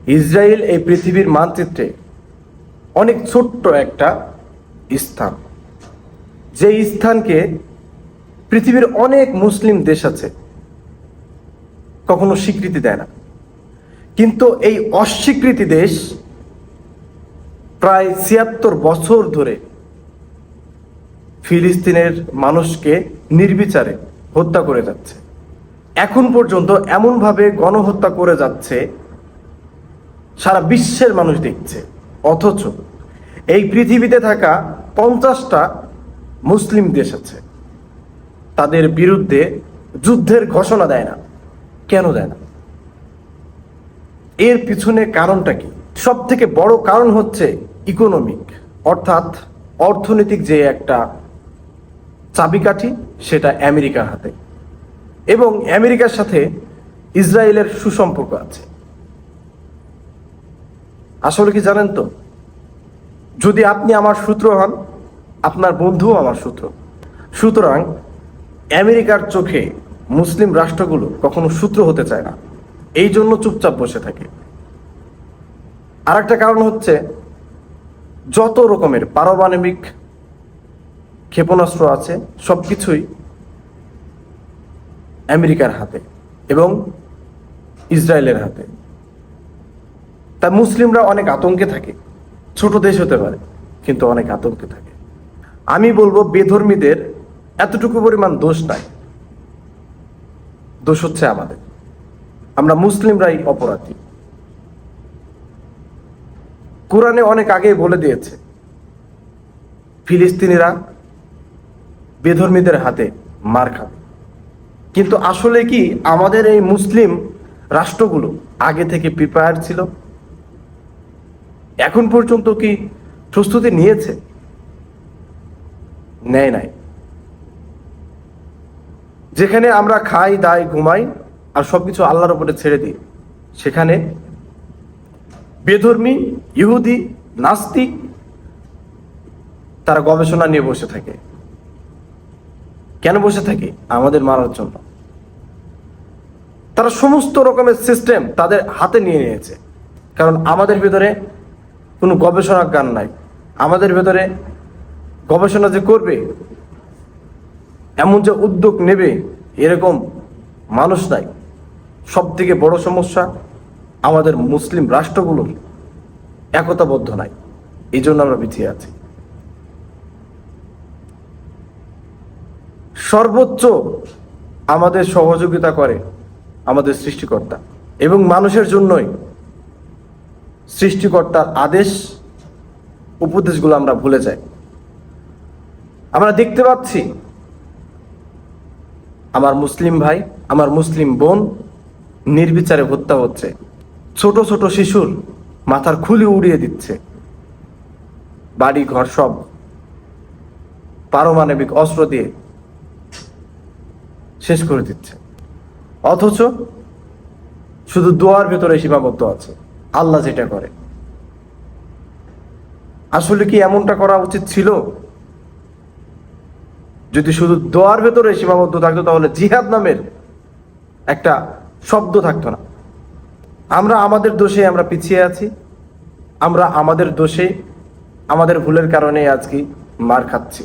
Israel এই পৃথিবীর মানচিত্রে অনেক ছোট্ট একটা স্থান, যে স্থানকে পৃথিবীর অনেক মুসলিম দেশ আছে কখনো স্বীকৃতি দেয় না। কিন্তু এই অস্বীকৃতি দেশ প্রায় ৭৬ বছর ধরে ফিলিস্তিনের মানুষকে নির্বিচারে হত্যা করে যাচ্ছে। এখন পর্যন্ত এমনভাবে গণহত্যা করে যাচ্ছে, সারা বিশ্বের মানুষ দেখছে। অথচ এই পৃথিবীতে থাকা 50টা মুসলিম দেশ আছে, তাদের বিরুদ্ধে যুদ্ধের ঘোষণা দেয় না। কেন দেয় না? এর পিছনে কারণটা কি? সব থেকে বড় কারণ হচ্ছে ইকোনমিক, অর্থাৎ অর্থনৈতিক যে একটা চাবিকাঠি, সেটা আমেরিকার হাতে। এবং আমেরিকার সাথে ইসরায়েলের সুসম্পর্ক আছে। আসলে কি জানেন তো, যদি আপনি আমার সূত্র হন, আপনার বন্ধুও আমার সূত্র। সুতরাং আমেরিকার চোখে মুসলিম রাষ্ট্রগুলো কখনো সূত্র হতে চায় না, এই জন্য চুপচাপ বসে থাকে। আর একটা কারণ হচ্ছে, যত রকমের পারমাণবিক ক্ষেপণাস্ত্র আছে সবকিছুই আমেরিকার হাতে এবং ইসরায়েলের হাতে। তা মুসলিমরা অনেক আতঙ্কে থাকে। ছোট দেশ হতে পারে, কিন্তু অনেক আতঙ্কে থাকে। আমি বলবো, বেধর্মীদের এতটুকু পরিমাণ দোষ নাই, দোষ হচ্ছে আমাদের। আমরা মুসলিমরাই অপরাধী। কোরআনে অনেক আগেই বলে দিয়েছে ফিলিস্তিনিরা বেধর্মীদের হাতে মার খাবে। কিন্তু আসলে কি আমাদের এই মুসলিম রাষ্ট্রগুলো আগে থেকে প্রিপেয়ার ছিল? এখন পর্যন্ত কি প্রস্তুতি নিয়েছে? নেয় নাই। যেখানে আমরা খাই, দাই, ঘুমাই আর সবকিছু আল্লাহর উপরে ছেড়ে দিই, সেখানে বেধর্মী, ইহুদি, নাস্তিক তারা গবেষণা নিয়ে বসে থাকে। কেন বসে থাকে? আমাদের মারার জন্য। তারা সমস্ত রকমের সিস্টেম তাদের হাতে নিয়ে নিয়েছে। কারণ আমাদের ভেতরে কোনো গবেষণাগার নাই, আমাদের ভেতরে গবেষণা যে করবে, এমন যে উদ্যোগ নেবে, এরকম মানুষ নাই। সব থেকে বড় সমস্যা, আমাদের মুসলিম রাষ্ট্রগুলোর একতাবদ্ধ নাই, এই জন্য আমরা পিছিয়ে আছি। সর্বোচ্চ আমাদের সহযোগিতা করে আমাদের সৃষ্টিকর্তা, এবং মানুষের জন্যই সৃষ্টিকর্তার আদেশ উপদেশগুলো আমরা ভুলে যাই। আমরা দেখতে পাচ্ছি আমার মুসলিম ভাই, আমার মুসলিম বোন নির্বিচারে হত্যা হচ্ছে। ছোট ছোট শিশুর মাথার খুলি উড়িয়ে দিচ্ছে। বাড়ি ঘর সব পারমাণবিক অস্ত্র দিয়ে শেষ করে দিচ্ছে। অথচ শুধু দোয়ার ভেতরে সীমাবদ্ধ আছে। আল্লাহ যেটা করে, আসলে কি এমনটা করা উচিত ছিল? যদি শুধু দোয়ার ভেতরে সীমাবদ্ধ থাকতো, তাহলে জিহাদ নামের একটা শব্দ থাকতো না। আমরা আমাদের দোষে আমরা পিছিয়ে আছি। আমরা আমাদের দোষে, আমাদের ভুলের কারণে আজকে মার খাচ্ছি।